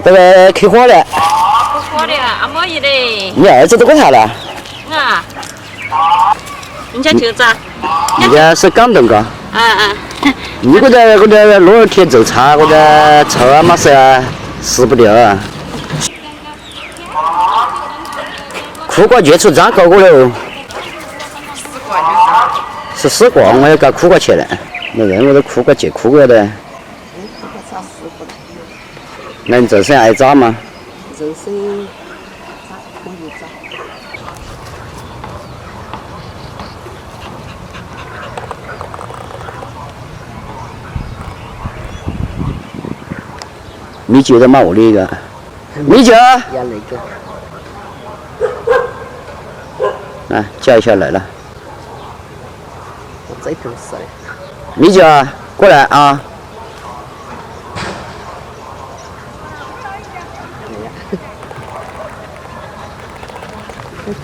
这个开火了。开火的，阿么意的？你儿子都过台了？啊。人家就咋？人家是广东的。你这个路儿天走差，这臭啊嘛是啊，死不掉啊。苦瓜接触长高过了。是死瓜，我要搞苦瓜去了。那人我都苦瓜接苦瓜的。那你这是挨炸吗？这是炸可以炸。米酒的嘛，我的一个米酒。要那个。啊，叫一下来了。我这头是。米酒啊，过来啊。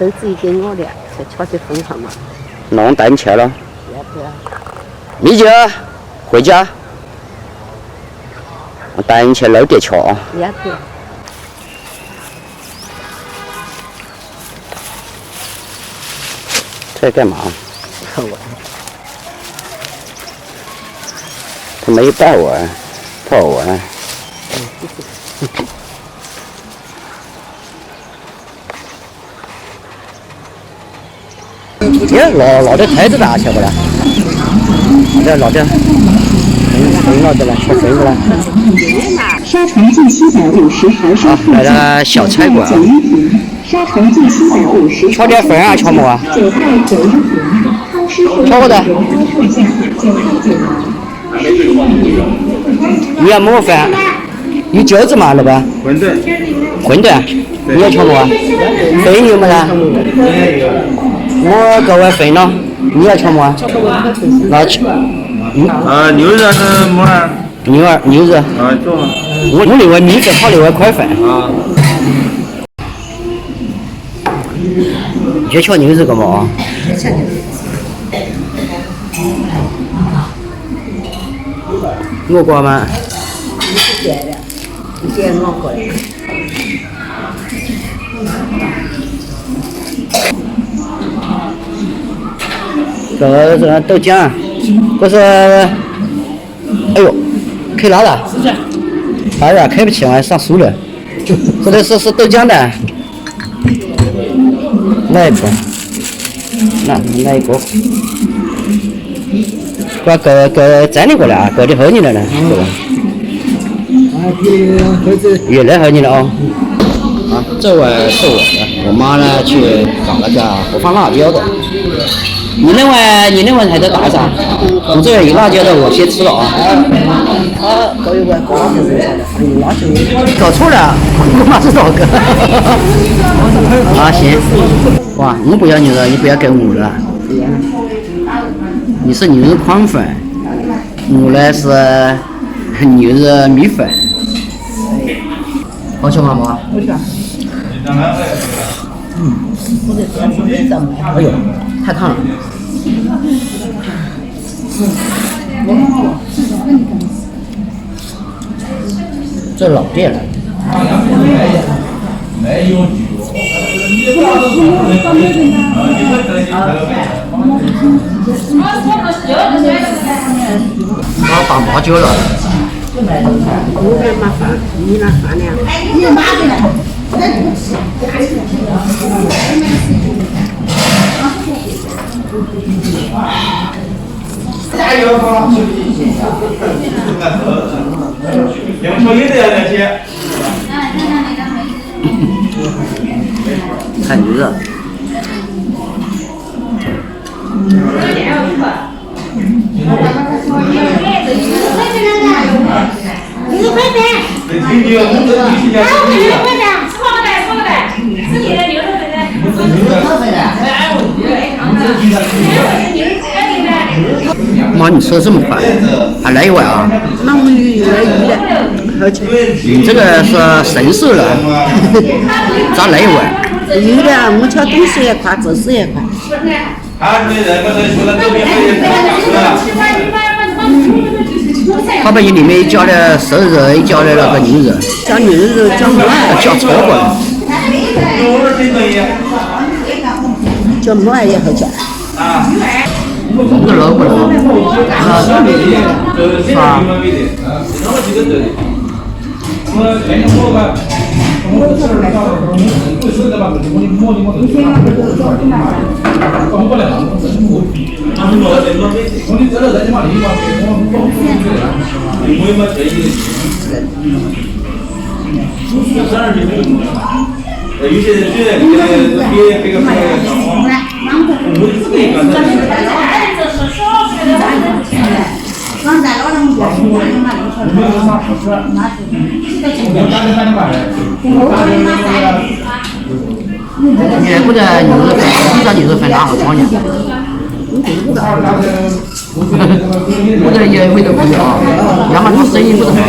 豆子已经我的，再敲起分行嘛。那我带你去了。要不要？米酒，回家。我带你去老店去啊。要不要？这干嘛？好玩。他没有带我，不好玩。耶，拿的太子大晓不啦？拿的，分了的了，全分了。沙城记西仔50毫升附近，来了小菜馆。沙城记西仔50。敲点粉啊，敲么啊？9块9一瓶，汤师傅敲过的。特价9块9毛。你要么粉？有饺子嘛，老板？馄饨。馄饨，你要敲么啊？粉有没啦？我各位粉了，你要敲么啊？那去。牛肉是么啊？牛肉。做嘛。我另外米粉炒另外块粉。啊。你敲牛肉干嘛？我过吗？你点我过来。这个豆浆，这是，哎呦，开拉了。是的。当然开不起，我还上书了。这个是豆浆的。来一个，来一个。给粘的过来啊，给的后你了呢，对吧？越来后你了啊。啊，这碗是我的，我妈呢去搞了个不放辣椒的。你那碗还在打上，我这有辣椒的我先吃了啊。搞一碗高的热的，有辣椒。搞错了，我妈是哪个？啊行，哇，我不要牛肉，你不要给我了。你是牛肉宽粉，我呢是牛肉米粉。好吃吗，妈？好吃。哎呦，太烫了。这老店了。没有。他打麻椒了。我给麻烦，你那饭量。你麻烦。看牛肉。妈，你吃的这么快，还来一碗啊？那我鱼的，而且你这个是神兽了，咋来一碗？鱼的，我敲东西也快，做事也快。他把里面加了熟肉，又加了那个牛肉，叫牛肉，叫木耳，加超过了。叫木耳也好叫。那老不老？啊。有些人觉得别个也不得牛肉粉，你知道牛肉粉哪好装呢？我这也味道不一样，要么他生意不怎么好。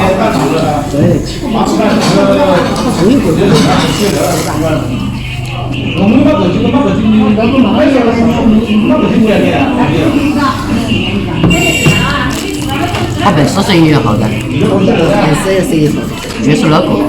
他本身生意也好的，全是老狗。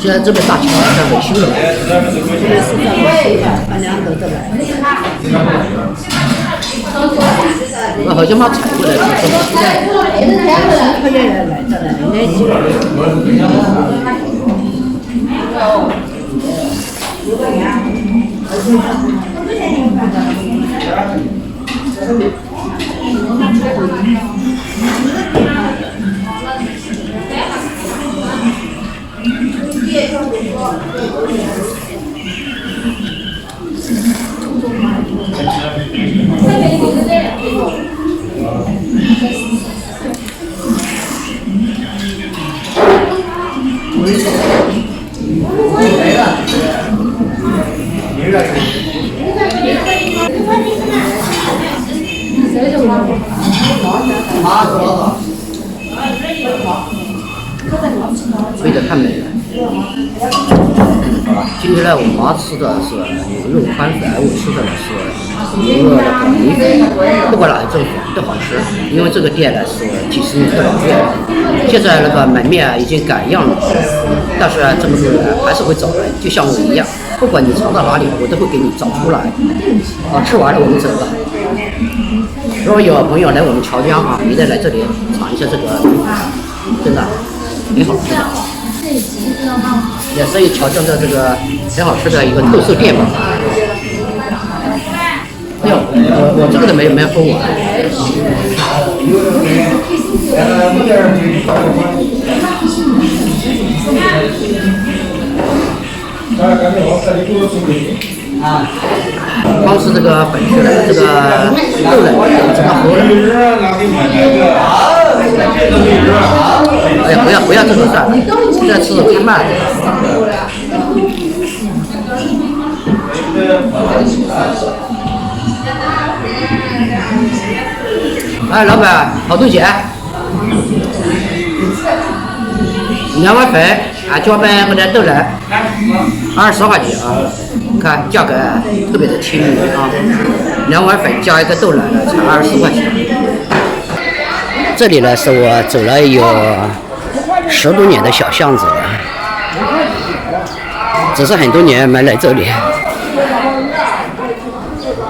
现在这边大桥上维修了，我好像没踩过来，味道太美了。今天呢，我妈吃的是牛肉宽粉，我吃的是牛肉那个米粉，不管哪一种粉都好吃。因为这个店呢是几十年的老店了，现在那个门面已经改样了，但是这么多人还是会找来，就像我一样，不管你藏到哪里，我都会给你找出来。吃完了我们走了。如果有朋友来我们乔江啊，一定来这里尝一下这个，真的挺好吃的。也是乔江的这个很好吃的一个特色店吧。哎呦，我这个都没喝完。光是这个粉丝的这个豆呢，怎么喝了？哎呀，不要这个算了，现在吃的太慢了。哎，老板，好多钱？2碗粉，加杯或者豆奶，20块钱啊！看价格特别的亲民啊，2碗粉加一个豆奶呢，才24块钱。这里呢是我走了有10多年的小巷子了，只是很多年没来这里。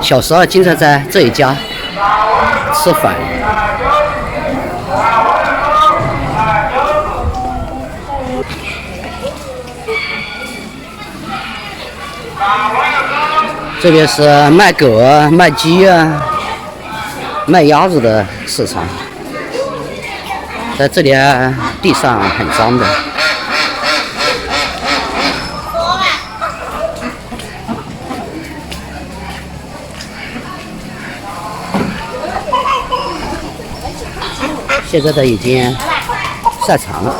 小时候经常在这一家吃饭。这边是卖狗啊、卖鸡啊、卖鸭子的市场。在这里地上很脏的。现在都已经晒长了。